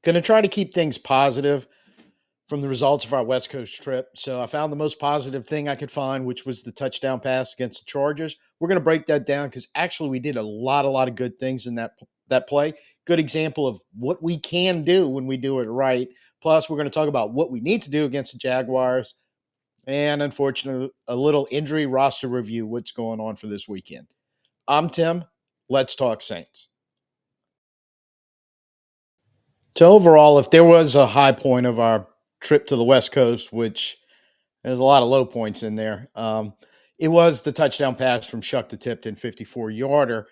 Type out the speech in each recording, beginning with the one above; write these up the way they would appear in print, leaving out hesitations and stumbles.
Going to try to keep things positive from the results of our West Coast trip. So I found the most positive thing I could find, which was the touchdown pass against the Chargers. We're going to break that down because actually we did a lot of good things in that play. Good example of what we can do when we do it right. Plus, we're going to talk about what we need to do against the Jaguars, and unfortunately, a little injury roster review. What's going on for this weekend? I'm Tim. Let's talk Saints. So overall, if there was a high point of our trip to the West Coast, which there's a lot of low points in there, it was the touchdown pass from Shough to Tipton, 54-yarder.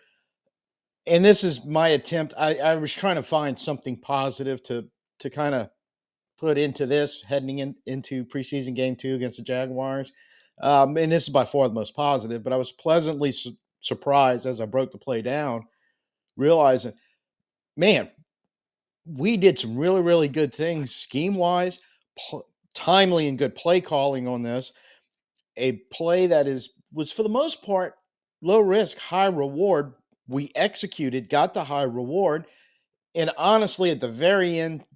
And this is my attempt. I was trying to find something positive to kind of put into this heading into preseason game 2 against the Jaguars. And this is by far the most positive, but I was pleasantly surprised as I broke the play down, realizing, man, we did some really, really good things scheme wise, timely and good play calling on this. A play that was for the most part low risk, high reward. We executed, got the high reward, and honestly, at the very end,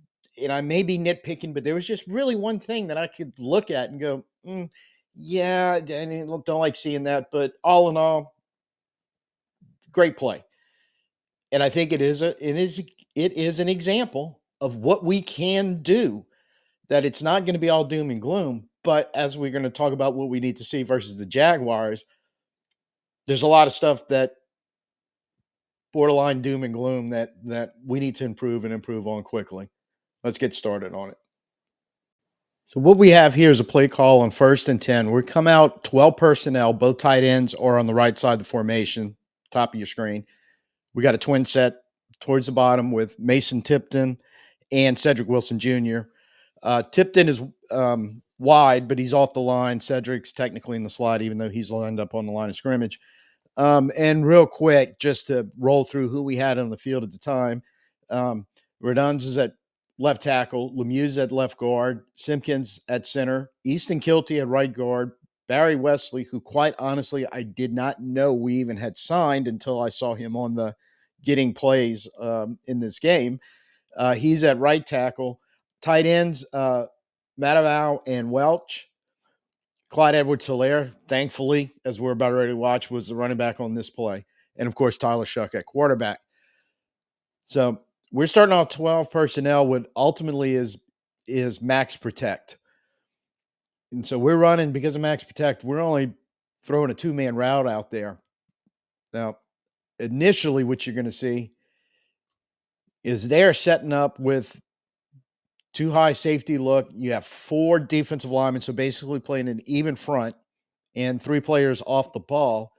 and I may be nitpicking, but there was just really one thing that I could look at and go, yeah, I don't like seeing that. But all in all, great play. And I think it is an example of what we can do, that it's not going to be all doom and gloom. But as we're going to talk about what we need to see versus the Jaguars, there's a lot of stuff that borderline doom and gloom that we need to improve and improve on quickly. Let's get started on it. So what we have here is a play call on 1st and 10. We come out 12 personnel, both tight ends are on the right side of the formation, top of your screen. We got a twin set towards the bottom with Mason Tipton and Cedrick Wilson Jr. Tipton is wide, but he's off the line. Cedric's technically in the slot, even though he's lined up on the line of scrimmage. And real quick, just to roll through who we had on the field at the time. Redunz is at left tackle, Lemieux at left guard, Simpkins at center, Easton Kilty at right guard, Barry Wesley, who quite honestly I did not know we even had signed until I saw him on the getting plays in this game. He's at right tackle. Tight ends, Matavau and Welch. Clyde Edwards-Helaire, thankfully, as we're about ready to watch, was the running back on this play. And, of course, Tyler Shough at quarterback. So we're starting off 12 personnel with ultimately is max protect. And so we're running, because of max protect, we're only throwing a two-man route out there. Now, initially what you're going to see is they're setting up with too high safety look. You have 4 defensive linemen, so basically playing an even front, and 3 players off the ball.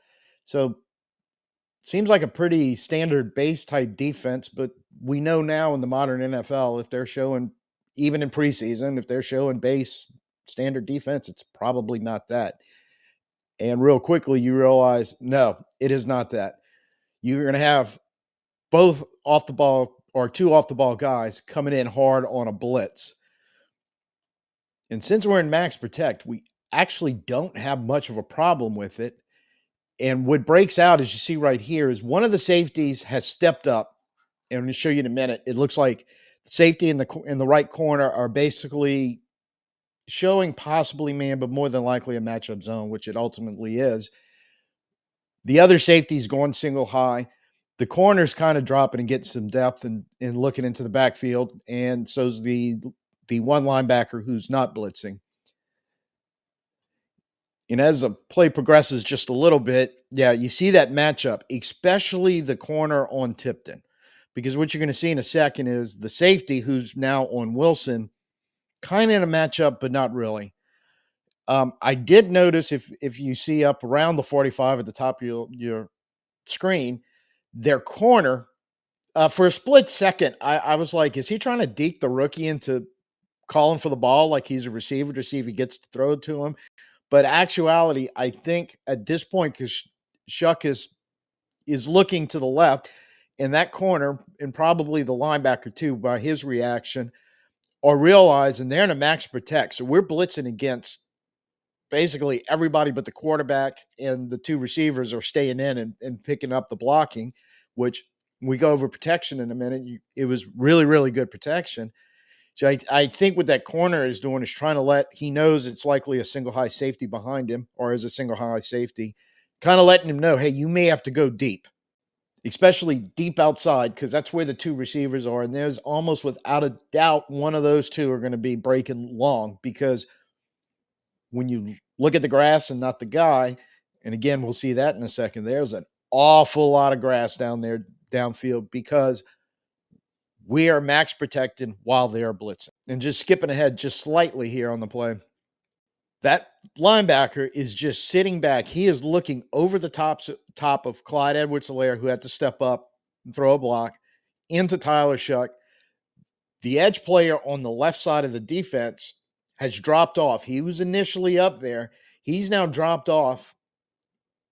So seems like a pretty standard base type defense, but we know now in the modern NFL, if they're showing, even in preseason, if they're showing base standard defense, it's probably not that. And real quickly, you realize, no, it is not that. You're going to have both off the ball or 2 off the ball guys coming in hard on a blitz. And since we're in max protect, we actually don't have much of a problem with it. And what breaks out, as you see right here, is one of the safeties has stepped up. And I'm going to show you in a minute. It looks like the safety in the right corner are basically showing possibly man, but more than likely a matchup zone, which it ultimately is. The other safety's going single high. The corner's kind of dropping and getting some depth and looking into the backfield. And so's the one linebacker who's not blitzing. And as the play progresses just a little bit, yeah, you see that matchup, especially the corner on Tipton. Because what you're going to see in a second is the safety, who's now on Wilson, kind of in a matchup, but not really. I did notice, if you see up around the 45 at the top of your screen, their corner, for a split second, I was like, is he trying to deke the rookie into calling for the ball like he's a receiver to see if he gets to throw it to him? But actuality, I think at this point, because Shough is looking to the left, and that corner, and probably the linebacker too, by his reaction, are realizing they're in a max protect. So we're blitzing against basically everybody but the quarterback, and the 2 receivers are staying in and picking up the blocking, which we go over protection in a minute. It was really, really good protection. So I think what that corner is doing is trying to he knows it's likely a single high safety behind him or as a single high safety, kind of letting him know, hey, you may have to go deep, especially deep outside, because that's where the two receivers are. And there's almost without a doubt one of those two are going to be breaking long, because when you look at the grass and not the guy, and again, we'll see that in a second, there's an awful lot of grass down there downfield because we are max protecting while they are blitzing. And just skipping ahead just slightly here on the play, that linebacker is just sitting back. He is looking over the top of Clyde Edwards-Helaire, who had to step up and throw a block, into Tyler Shough. The edge player on the left side of the defense has dropped off. He was initially up there. He's now dropped off,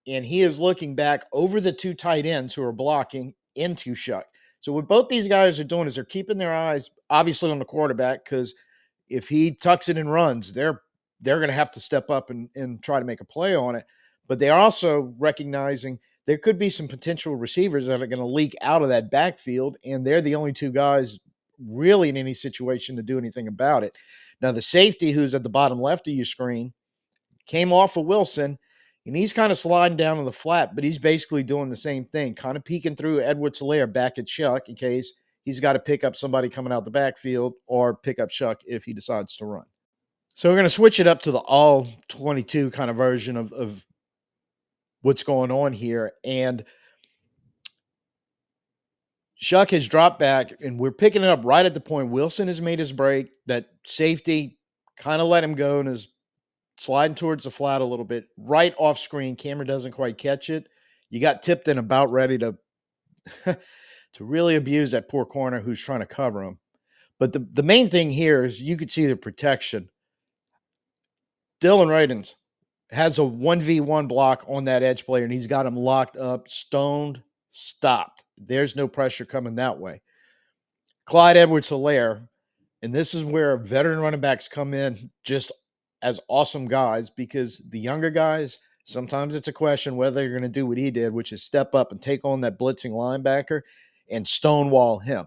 and he is looking back over the two tight ends who are blocking into Shough. So what both these guys are doing is they're keeping their eyes obviously on the quarterback, because if he tucks it and runs, they're going to have to step up and try to make a play on it. But they're also recognizing there could be some potential receivers that are going to leak out of that backfield, and they're the only two guys really in any situation to do anything about it. Now, the safety who's at the bottom left of your screen came off of Wilson, and he's kind of sliding down on the flat, but he's basically doing the same thing, kind of peeking through Edwards-Helaire back at Shough in case he's got to pick up somebody coming out the backfield or pick up Shough if he decides to run. So we're going to switch it up to the all 22 kind of version of what's going on here. And Shough has dropped back, and we're picking it up right at the point Wilson has made his break. That safety kind of let him go and is sliding towards the flat a little bit, right off screen. Camera doesn't quite catch it. You got Tipton about ready to to really abuse that poor corner who's trying to cover him. But the main thing here is you could see the protection. Dylan Radins has a 1v1 block on that edge player, and he's got him locked up, stoned, stopped. There's no pressure coming that way. Clyde Edwards-Helaire, and this is where veteran running backs come in just as awesome guys, because the younger guys, sometimes it's a question whether they're going to do what he did, which is step up and take on that blitzing linebacker and stonewall him.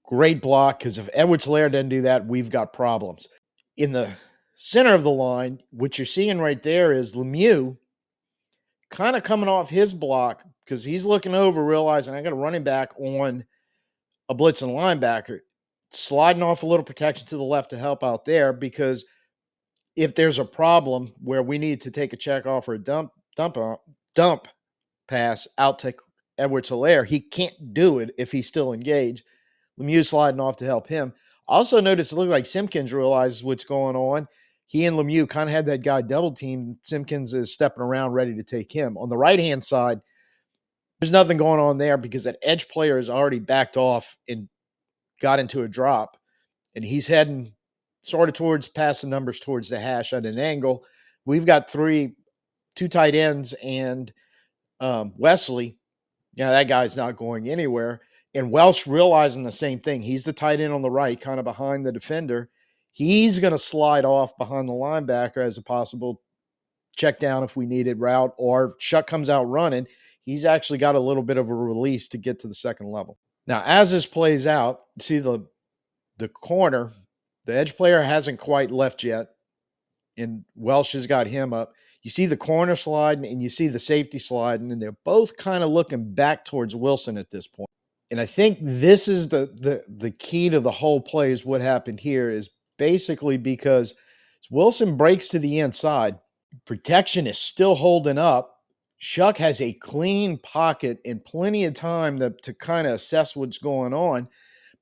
Great block, because if Edwards-Helaire doesn't do that, we've got problems. In the center of the line, what you're seeing right there is Lemieux kind of coming off his block because he's looking over, realizing I got a running back on a blitzing linebacker, sliding off a little protection to the left to help out there, because if there's a problem where we need to take a check off or a dump pass out to Edwards-Helaire, he can't do it if he's still engaged. Lemieux sliding off to help him. Also notice it looked like Simpkins realizes what's going on. He and Lemieux kind of had that guy double teamed. Simpkins is stepping around ready to take him. On the right-hand side, there's nothing going on there because that edge player is already backed off and got into a drop. And he's heading sort of towards passing numbers towards the hash at an angle. We've got two tight ends and Wesley. Yeah, that guy's not going anywhere. And Welsh realizing the same thing. He's the tight end on the right, kind of behind the defender. He's going to slide off behind the linebacker as a possible check down if we needed route, or Shough comes out running. He's actually got a little bit of a release to get to the second level. Now, as this plays out, see the corner, the edge player hasn't quite left yet, and Welsh has got him up. You see the corner sliding and you see the safety sliding, and they're both kind of looking back towards Wilson at this point. And I think this is the key to the whole play is what happened here is basically because Wilson breaks to the inside. Protection is still holding up. Shough has a clean pocket and plenty of time to kind of assess what's going on.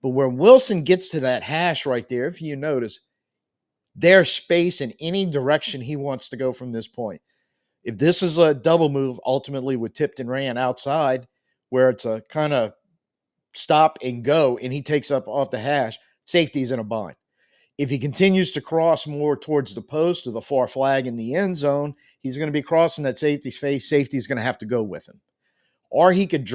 But when Wilson gets to that hash right there, if you notice, there's space in any direction he wants to go from this point. If this is a double move, ultimately with Tipton ran outside, where it's a kind of stop and go, and he takes up off the hash, safety's in a bind. If he continues to cross more towards the post or the far flag in the end zone, he's going to be crossing that safety's face. Safety's going to have to go with him. Or he could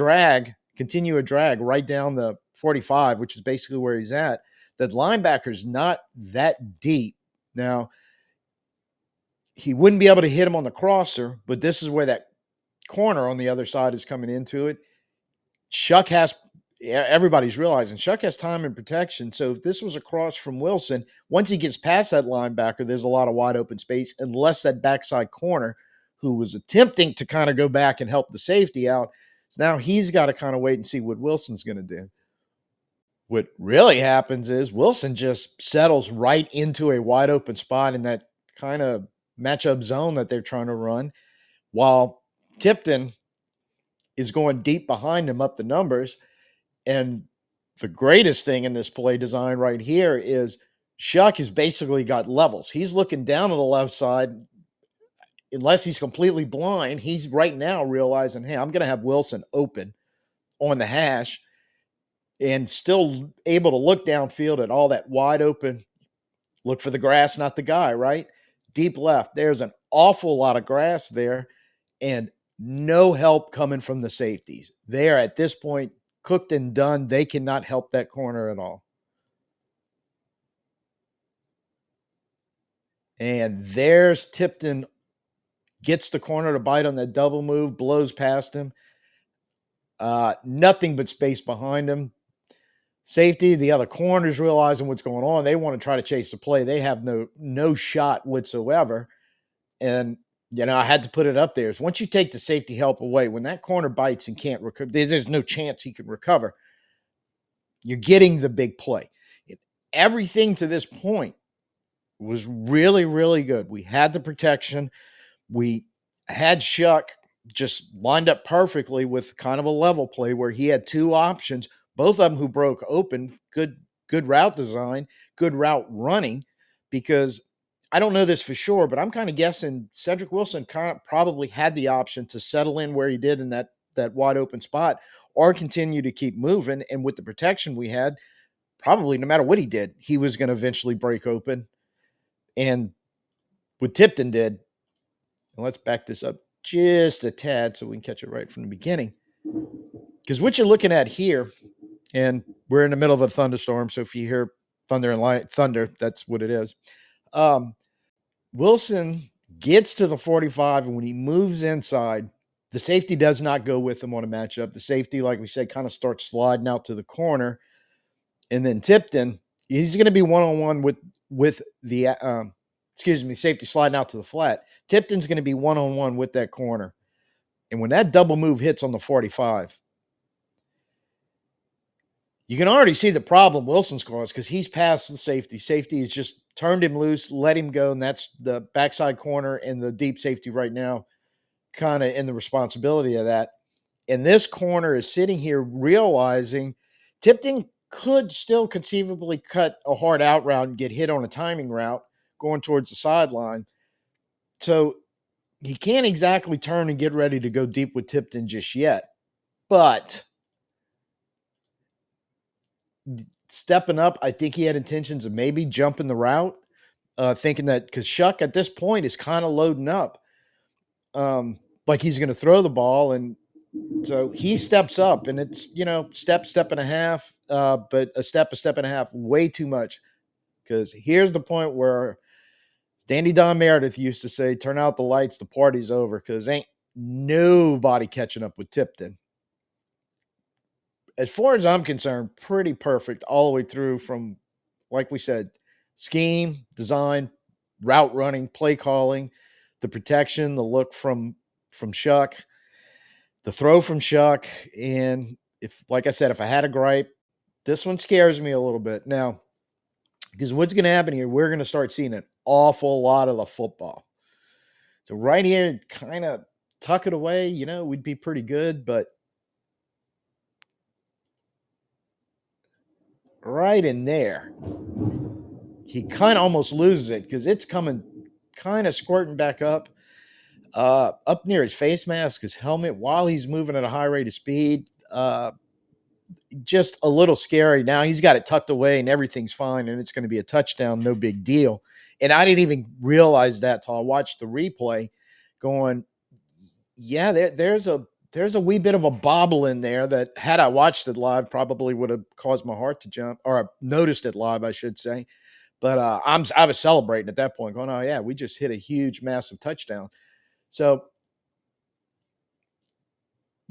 continue a drag right down the 45, which is basically where he's at. That linebacker's not that deep. Now, he wouldn't be able to hit him on the crosser, but this is where that corner on the other side is coming into it. Shough has everybody's realizing Shough has time and protection. So if this was a cross from Wilson, once he gets past that linebacker, there's a lot of wide open space, unless that backside corner who was attempting to kind of go back and help the safety out. So now he's got to kind of wait and see what Wilson's going to do. What really happens is Wilson just settles right into a wide open spot in that kind of matchup zone that they're trying to run, while Tipton is going deep behind him up the numbers. And the greatest thing in this play design right here is Shough has basically got levels. He's looking down on the left side. Unless he's completely blind, he's right now realizing, hey, I'm going to have Wilson open on the hash and still able to look downfield at all that wide open. Look for the grass, not the guy, right? Deep left. There's an awful lot of grass there and no help coming from the safeties. They are at this point cooked and done. They cannot help that corner at all. And there's Tipton, gets the corner to bite on that double move, blows past him. Nothing but space behind him. Safety, the other corners realizing what's going on. They want to try to chase the play. They have no shot whatsoever. And, I had to put it up there. Is once you take the safety help away, when that corner bites and can't recover, there's no chance he can recover. You're getting the big play. Everything to this point was really, really good. We had the protection. We had Shough just lined up perfectly with kind of a level play where he had two options, both of them who broke open. Good route design, good route running, because I don't know this for sure, but I'm kind of guessing Cedrick Wilson kind of probably had the option to settle in where he did in that wide open spot or continue to keep moving. And with the protection we had, probably no matter what he did, he was going to eventually break open. And what Tipton did, and let's back this up just a tad so we can catch it right from the beginning. Because what you're looking at here, and we're in the middle of a thunderstorm, so if you hear thunder and thunder, that's what it is. Wilson gets to the 45, and when he moves inside, the safety does not go with him on a matchup. The safety, like we said, kind of starts sliding out to the corner. And then Tipton, he's going to be one-on-one with the safety sliding out to the flat. Tipton's going to be one-on-one with that corner. And when that double move hits on the 45, you can already see the problem Wilson's caused because he's past the safety. Safety has just turned him loose, let him go, and that's the backside corner and the deep safety right now kind of in the responsibility of that. And this corner is sitting here realizing Tipton could still conceivably cut a hard out route and get hit on a timing route going towards the sideline. So he can't exactly turn and get ready to go deep with Tipton just yet. But stepping up, I think he had intentions of maybe jumping the route, thinking that because Shough at this point is kind of loading up, like he's going to throw the ball. And so he steps up, and it's, step and a half, but a step and a half, way too much. Because here's the point where Dandy Don Meredith used to say, turn out the lights, the party's over, because ain't nobody catching up with Tipton. As far as I'm concerned, pretty perfect all the way through from, like we said, scheme, design, route running, play calling, the protection, the look from Shough, the throw from Shough. And like I said, if I had a gripe, this one scares me a little bit. Now, because what's going to happen here, we're going to start seeing an awful lot of the football. So right here, kind of tuck it away, we'd be pretty good. But right in there, he kind of almost loses it because it's coming kind of squirting back up near his face mask, his helmet, while he's moving at a high rate of speed. Just a little scary. Now he's got it tucked away and everything's fine, and it's going to be a touchdown, no big deal. And I didn't even realize that till I watched the replay going, yeah, there's a wee bit of a bobble in there that, had I watched it live, probably would have caused my heart to jump, or noticed it live, I should say. But I was celebrating at that point, going, oh, yeah, we just hit a huge, massive touchdown. So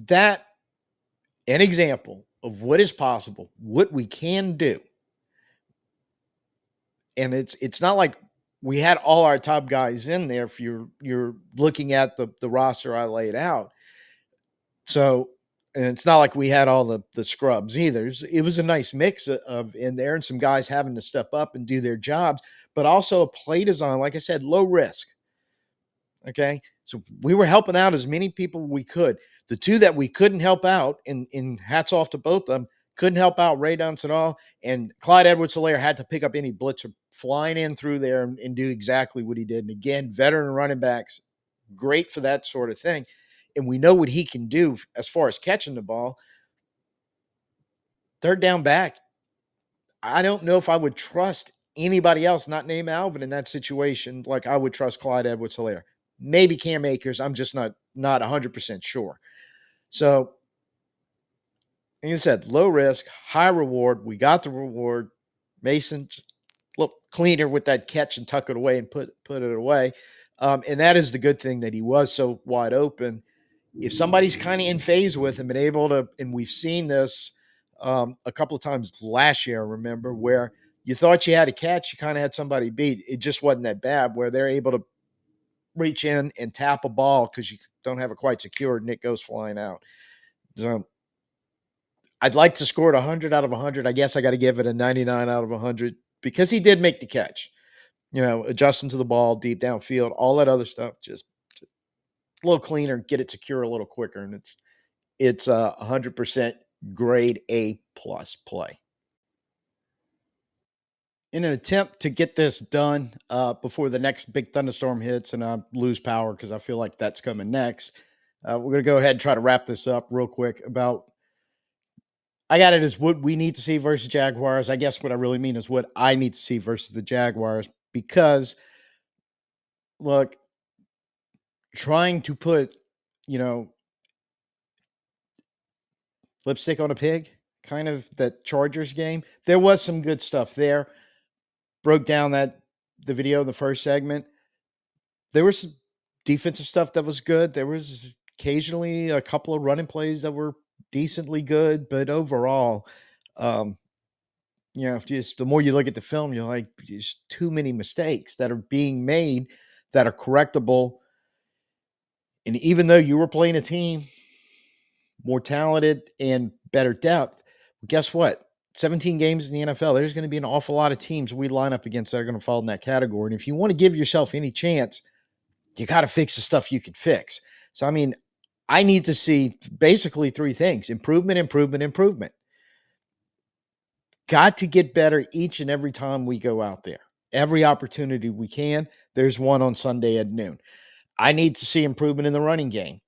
that an example of what is possible, what we can do. And it's not like we had all our top guys in there if you're looking at the roster I laid out. So, and it's not like we had all the scrubs either. It was a nice mix of in there and some guys having to step up and do their jobs, but also a play design, like I said, low risk. Okay. So we were helping out as many people we could. The two that we couldn't help out, in hats off to both of them, couldn't help out Ray Dunce at all. And Clyde Edwards-Helaire had to pick up any blitzer flying in through there and do exactly what he did. And again, veteran running backs, great for that sort of thing. And we know what he can do as far as catching the ball. Third down back, I don't know if I would trust anybody else, not named Alvin, in that situation, like I would trust Clyde Edwards-Helaire. Maybe Cam Akers. I'm just not 100% sure. So, like I said, low risk, high reward. We got the reward. Mason just looked cleaner with that catch and tuck it away and put it away. And that is the good thing, that he was so wide open. If somebody's kind of in phase with him and able to, and we've seen this a couple of times last year, remember, where you thought you had a catch, you kind of had somebody beat. It just wasn't that bad, where they're able to reach in and tap a ball because you don't have it quite secured and it goes flying out. So I'd like to score it 100 out of 100. I guess I got to give it a 99 out of 100 because he did make the catch. Adjusting to the ball, deep downfield, all that other stuff, just a little cleaner, get it secure a little quicker, and it's a 100% grade A plus play. In an attempt to get this done before the next big thunderstorm hits and I lose power, because I feel like that's coming next, we're going to go ahead and try to wrap this up real quick. I got it as what we need to see versus Jaguars. I guess what I really mean is what I need to see versus the Jaguars, because look, trying to put, you know, lipstick on a pig, kind of that Chargers game. There was some good stuff there. Broke down the video in the first segment. There was some defensive stuff that was good. There was occasionally a couple of running plays that were decently good, but overall, um, just the more you look at the film, you're like, there's too many mistakes that are being made that are correctable. And even though you were playing a team more talented and better depth, well, guess what? 17 games in the NFL, there's going to be an awful lot of teams we line up against that are going to fall in that category. And if you want to give yourself any chance, you got to fix the stuff you can fix. So, I mean, I need to see basically three things: improvement, improvement, improvement. Got to get better each and every time we go out there. Every opportunity we can. There's one on Sunday at noon. I need to see improvement in the running game.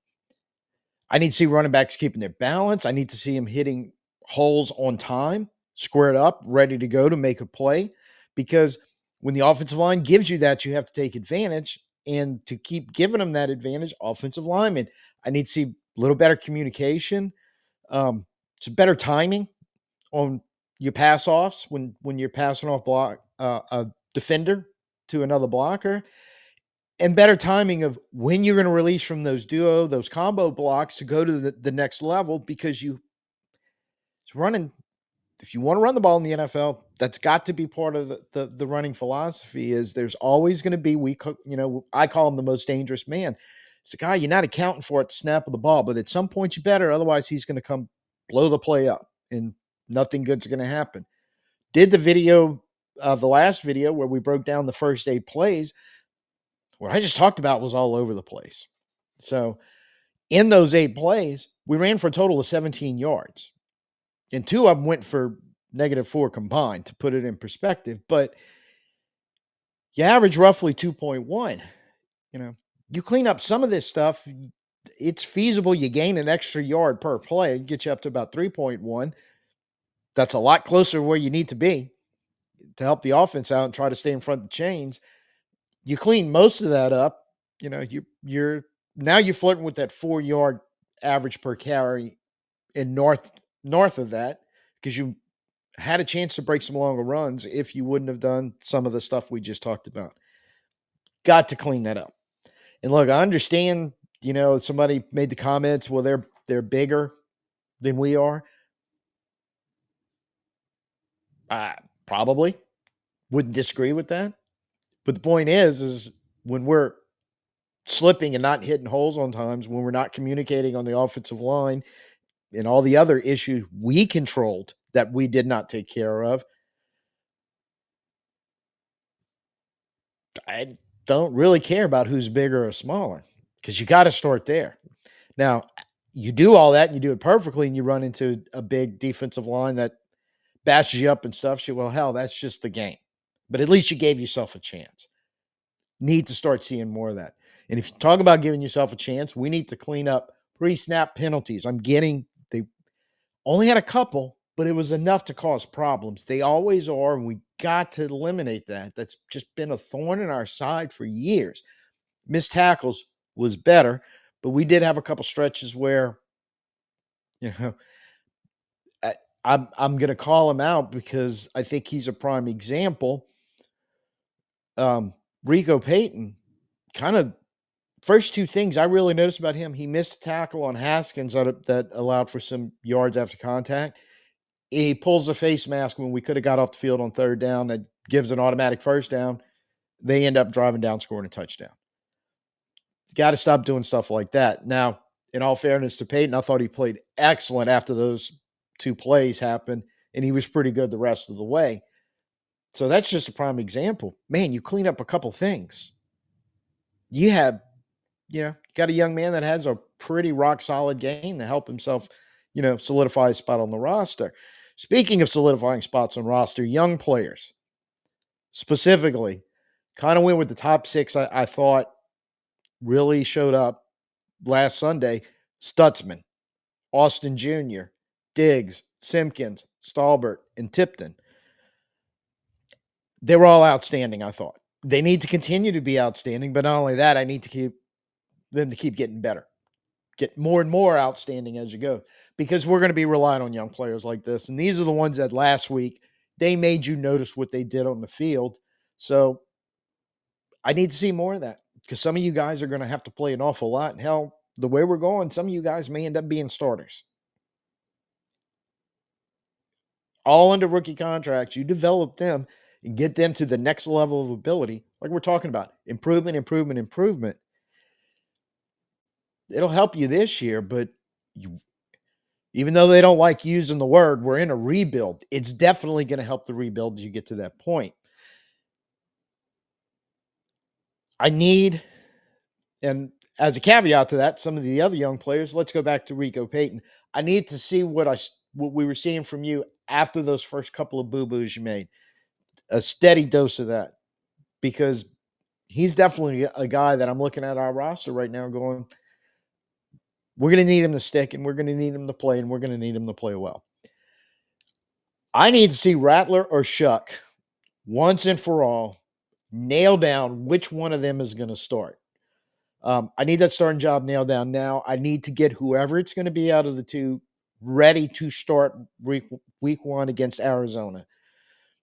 I need to see running backs keeping their balance. I need to see them hitting holes on time, squared up, ready to go to make a play. Because when the offensive line gives you that, you have to take advantage. And to keep giving them that advantage, offensive linemen, I need to see a little better communication, some better timing on your pass offs when you're passing off a defender to another blocker, and better timing of when you're going to release from those combo blocks to go to the next level, because it's running. If you want to run the ball in the NFL, that's got to be part of the running philosophy. Is there's always going to be I call him the most dangerous man. It's a guy you're not accounting for at the snap of the ball, but at some point you better. Otherwise, he's going to come blow the play up, and nothing good's going to happen. Did the video the last video where we broke down the first 8 plays? What I just talked about was all over the place. So in those 8 plays, we ran for a total of 17 yards, and 2 of them went for -4 combined, to put it in perspective. But you average roughly 2.1. You clean up some of this stuff, it's feasible you gain an extra yard per play, get you up to about 3.1. That's a lot closer to where you need to be to help the offense out and try to stay in front of the chains. You clean most of that up, you're now you're flirting with that 4-yard average per carry, and north of that, because you had a chance to break some longer runs if you wouldn't have done some of the stuff we just talked about. Got to clean that up. And look, I understand, somebody made the comments, well, they're bigger. than we are? I probably wouldn't disagree with that. But the point is when we're slipping and not hitting holes on times, when we're not communicating on the offensive line and all the other issues we controlled that we did not take care of, I don't really care about who's bigger or smaller because you got to start there. Now, you do all that and you do it perfectly, and you run into a big defensive line that bashes you up and stuff. You, well, hell, that's just the game. But at least you gave yourself a chance. Need to start seeing more of that. And if you talk about giving yourself a chance, we need to clean up pre-snap penalties. They only had a couple, but it was enough to cause problems. They always are, and we got to eliminate that. That's just been a thorn in our side for years. Missed tackles was better, but we did have a couple stretches where, you know, I, I'm going to call him out because I think he's a prime example. Rico Payton, kind of first two things I really noticed about him, he missed a tackle on Haskins that allowed for some yards after contact. He pulls a face mask when we could have got off the field on third down that gives an automatic first down. They end up driving down, scoring a touchdown. Got to stop doing stuff like that. Now, in all fairness to Peyton, I thought he played excellent after those two plays happened, and he was pretty good the rest of the way. So that's just a prime example. Man, you clean up a couple things. You have, got a young man that has a pretty rock solid game to help himself, solidify a spot on the roster. Speaking of solidifying spots on roster, young players specifically, kind of went with the top six I thought really showed up last Sunday. Stutzman, Austin Jr., Diggs, Simpkins, Stallbert, and Tipton. They were all outstanding, I thought. They need to continue to be outstanding, but not only that, I need to keep them to keep getting better, get more and more outstanding as you go, because we're going to be relying on young players like this. And these are the ones that last week, they made you notice what they did on the field. So I need to see more of that because some of you guys are going to have to play an awful lot. And hell, the way we're going, some of you guys may end up being starters. All under rookie contracts. You develop them and get them to the next level of ability. Like we're talking about improvement, improvement, improvement. It'll help you this year, but you, even though they don't like using the word, we're in a rebuild. It's definitely going to help the rebuild as you get to that point. I need, and as a caveat to that, some of the other young players, let's go back to Rico Payton. I need to see what we were seeing from you after those first couple of boo-boos you made. A steady dose of that, because he's definitely a guy that I'm looking at our roster right now going, we're going to need him to stick, and we're going to need him to play, and we're going to need him to play well. I need to see Rattler or Shough once and for all nail down which one of them is going to start. I need that starting job nailed down now. I need to get whoever it's going to be out of the two ready to start week one against Arizona.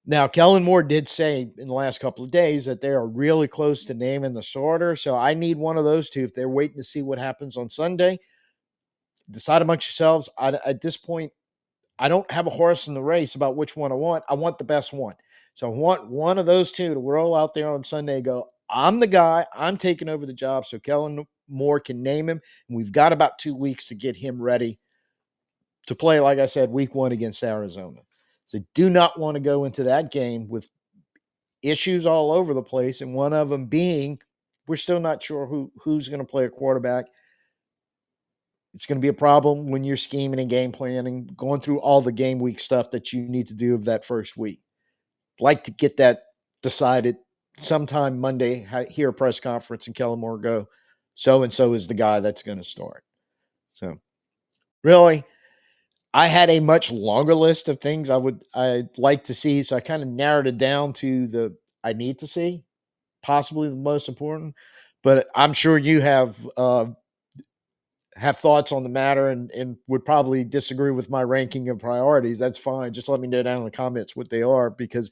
Now, Kellen Moore did say in the last couple of days that they are really close to naming the starter. So I need one of those two. If they're waiting to see what happens on Sunday, decide amongst yourselves. At this point, I don't have a horse in the race about which one I want. I want the best one. So I want one of those two to roll out there on Sunday and go, I'm the guy. I'm taking over the job so Kellen Moore can name him. And we've got about 2 weeks to get him ready to play, like I said, week one against Arizona. So do not want to go into that game with issues all over the place. And one of them being, we're still not sure who's going to play a quarterback. It's going to be a problem when you're scheming and game planning, going through all the game week stuff that you need to do of that first week. Like to get that decided sometime Monday, hear a press conference and Kellen Moore go, so-and-so is the guy that's going to start. So really, I had a much longer list of things I'd like to see. So I kind of narrowed it down to the I need to see, possibly the most important. But I'm sure you have thoughts on the matter and would probably disagree with my ranking of priorities. That's fine. Just let me know down in the comments what they are, because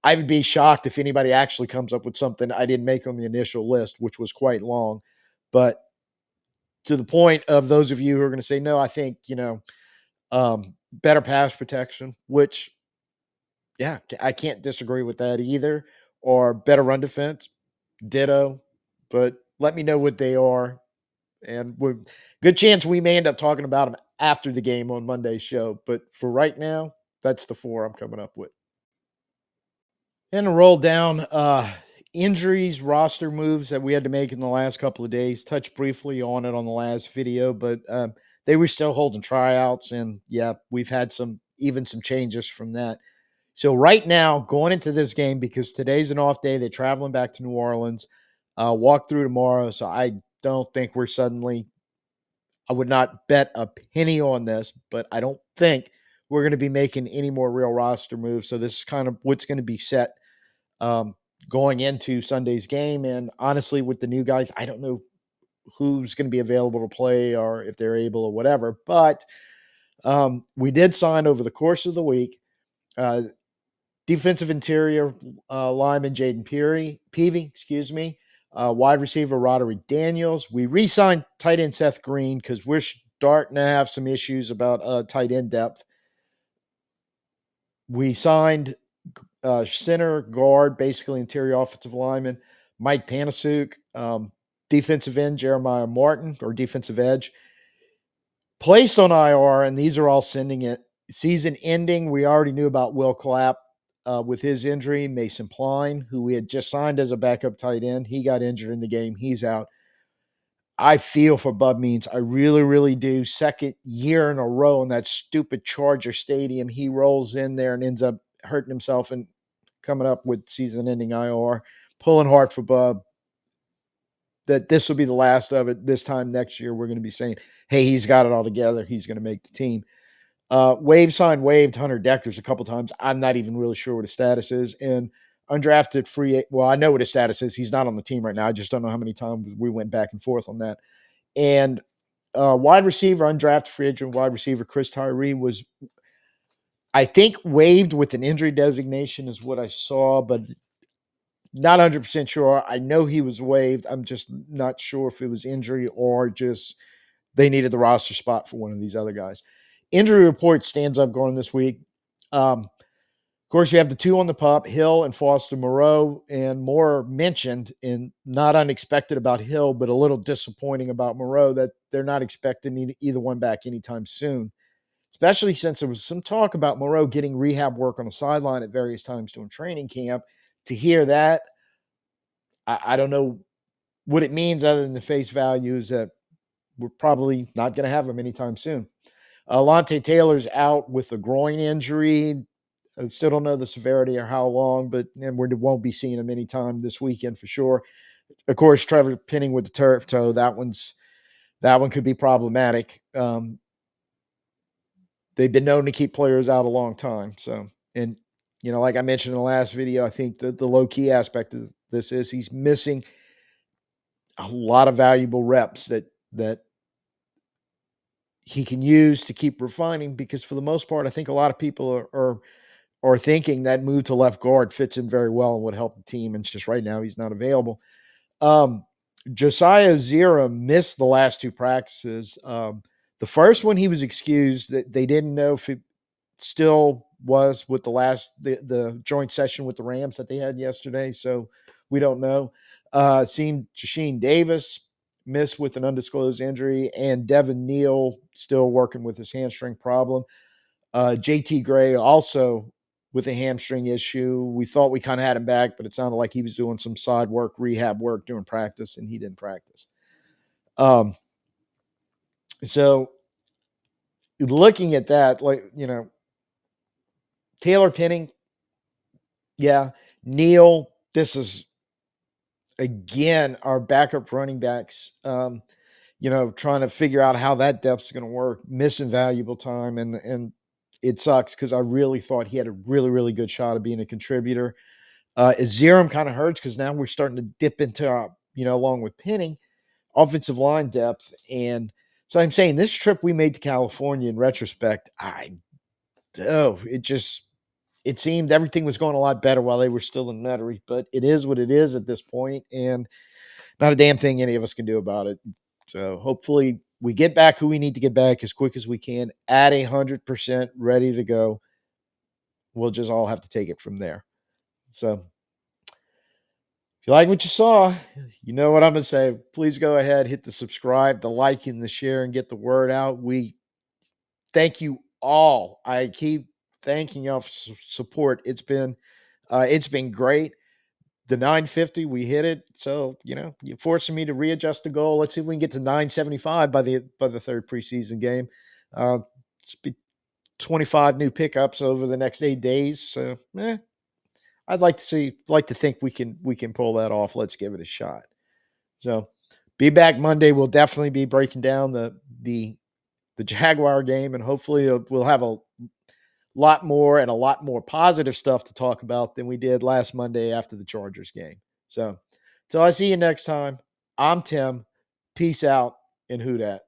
I would be shocked if anybody actually comes up with something I didn't make on the initial list, which was quite long. But to the point of those of you who are going to say, no, I think, Better pass protection, which, yeah, I can't disagree with that either. Or better run defense, ditto. But let me know what they are, and we're good chance we may end up talking about them after the game on Monday's show. But for right now, that's the four I'm coming up with. And to roll down injuries, roster moves that we had to make in the last couple of days. Touched briefly on it on the last video, but they were still holding tryouts, and yeah, we've had some changes from that. So right now, going into this game, because today's an off day, they're traveling back to New Orleans. Walk through tomorrow, so I don't think we're suddenly. I would not bet a penny on this, but I don't think we're going to be making any more real roster moves. So this is kind of what's going to be set um, going into Sunday's game. And honestly, with the new guys, I don't know who's going to be available to play or if they're able or whatever. But we did sign over the course of the week uh, defensive interior lineman Jaden Peavy, excuse me, wide receiver Roderick Daniels. We re-signed tight end Seth Green because we're starting to have some issues about tight end depth. We signed center guard, basically interior offensive lineman, Mike Panasuk, defensive end Jeremiah Martin, or defensive edge, placed on IR, and these are all sending it. Season ending, we already knew about Will Clapp with his injury. Mason Pline, who we had just signed as a backup tight end, he got injured in the game. He's out. I feel for Bub Means. I really, really do. Second year in a row in that stupid Charger Stadium, he rolls in there and ends up hurting himself and coming up with season-ending IR. Pulling hard for Bub that this will be the last of it. This time next year, we're going to be saying, hey, he's got it all together. He's going to make the team. Waived Hunter Deckers a couple times. I'm not even really sure what his status is. And undrafted well, I know what his status is. He's not on the team right now. I just don't know how many times we went back and forth on that. And wide receiver, undrafted free agent wide receiver Chris Tyree was, I think, waived with an injury designation is what I saw, but not 100% sure. I know he was waived. I'm just not sure if it was injury or just they needed the roster spot for one of these other guys. Injury report stands up going this week. Of course, you have the two on the pup, Hill and Foster Moreau, and more mentioned, and not unexpected about Hill, but a little disappointing about Moreau that they're not expecting either one back anytime soon, especially since there was some talk about Moreau getting rehab work on the sideline at various times during training camp. To hear that, I don't know what it means other than the face value is that we're probably not going to have him anytime soon. Alontae Taylor's out with a groin injury. I still don't know the severity or how long, but and we won't be seeing him anytime this weekend for sure. Of course, Trevor Penning with the turf toe. That one could be problematic. They've been known to keep players out a long time. So, and like I mentioned in the last video, I think that the low key aspect of this is he's missing a lot of valuable reps that he can use to keep refining. Because for the most part, I think a lot of people are thinking that move to left guard fits in very well and would help the team. And it's just right now he's not available. Josiah Zira missed the last two practices. The first one he was excused. That they didn't know if it still was with the joint session with the Rams that they had yesterday. So we don't know. Seen Jasheen Davis missed with an undisclosed injury, and Devin Neal still working with his hamstring problem. JT Gray also with a hamstring issue. We thought we kind of had him back, but it sounded like he was doing some side work, rehab work during practice, and he didn't practice. So looking at that, Taylor Penning, yeah, Neal, this is again our backup running backs. Trying to figure out how that depth is going to work, missing valuable time, and it sucks because I really thought he had a really, really good shot of being a contributor. Aziram kind of hurts because now we're starting to dip into along with Penning, offensive line depth. And so I'm saying this trip we made to California in retrospect, it seemed everything was going a lot better while they were still in Metairie, but it is what it is at this point, and not a damn thing any of us can do about it. So hopefully We get back who we need to get back as quick as we can at 100% ready to go. We'll just all have to take it from there. So if you like what you saw, you know what I'm going to say. Please go ahead, hit the subscribe, the like, and the share, and get the word out. We thank you all. I keep thanking y'all for support. It's been great. The 950, we hit it. So, you're forcing me to readjust the goal. Let's see if we can get to 975 by the third preseason game. Uh, it's be 25 new pickups over the next 8 days. So, I'd like to think we can pull that off. Let's give it a shot. So, be back Monday. We'll definitely be breaking down the Jaguar game, and hopefully we'll have a lot more positive stuff to talk about than we did last Monday after the Chargers game. So, till I see you next time, I'm Tim. Peace out and who dat.